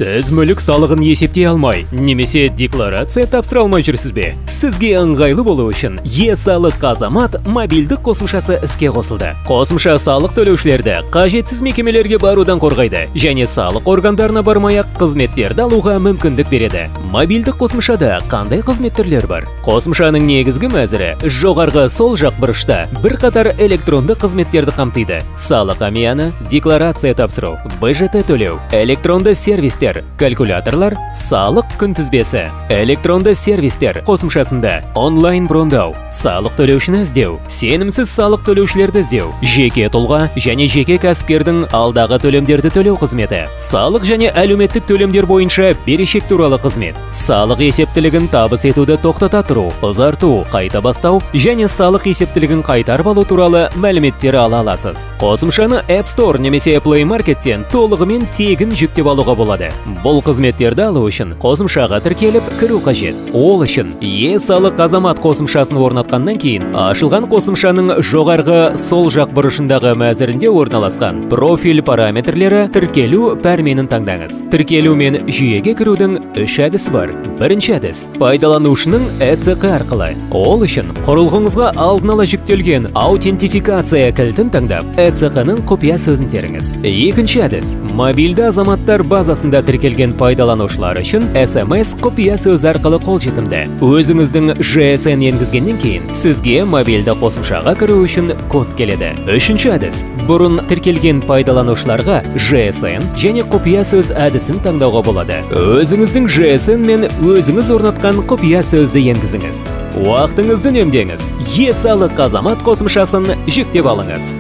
Сіз мүлік салығын есептей алмай, немесе декларация тапсыра алмай жүрсіз бе? Сізге ыңғайлы болу үшін e-салық Азамат мобильдік қосымшасы іске қосылды. Қосымша салық төлеушілерді қажетсіз мекемелерге барудан қорғайды және салық органдарына бармай-ақ қызметтерді алуға мүмкіндік береді. Мобильдік қосымшада қандай қызметтер бар? Қосымшаның негізгі мәзірі жоғарғы сол жақ бұрышта бірқатар электронды қызметтерді қамтиды. Салық амияны, декларация тапсыру, бюджет төлеу, электронды сервистер, калькуляторлар, салық күнтізбесі, электронды сервистер қосымшасында онлайн брондау, салық төлеушіні іздеу, сенімсіз салық төлеушілерді іздеу, жеке тұлға және жеке кәсіпкердің алдағы төлемдерді төлеу қызметі, салық және әлеуметтік төлемдер бойынша берешек туралы қызмет, салық есептілігін табыс етуді тоқтата тұру, ұзарту, қайта бастау және салық есептілігін қайтарып алу туралы мәліметтер ала аласыз. Қосымшаны App Store немесе Play Market'тен толығымен тегін жүктеп алуға болады. Бұл қызметтерді алу үшін қосымшаға тіркеліп кіру қажет. Ол үшін e-салық Азамат қосымшасын орнатқаннан кейін ашылған қосымшаның жоғарғы сол жақ бұрышындағы мәзірінде орналасқан профиль параметрлері тіркелу пәрменін таңдаңыз. Тіркелу мен жүйеге кірудің үш әдісі бар. Бірінші әдіс – пайдаланушының ЭЦК арқылы. Ол үшін құрылғыңызға алдын ала жүктелген аутентификация кілтін таңдап, ЭЦК-ның құпия сөзін теріңіз. Екінші әдіс – мобильді азаматтар базасында тіркелген пайдаланушылар үшін SMS құпия сөз арқылы қолжетімді. Өзіңіздің GSN енгізгеннен кейін, сізге мобильді қосымшаға кіру үшін код келеді. Үшінші әдіс – бұрын тіркелген пайдаланушыларға GSN және құпия сөз әдісін таңдауға болады. Өзіңіздің GSN мен өзіңіз орнатқан құпия сөзді енгізіңіз. Уақытыңызды үнемдеңіз. e-салық Азамат қосымшасын жүктеп алыңыз.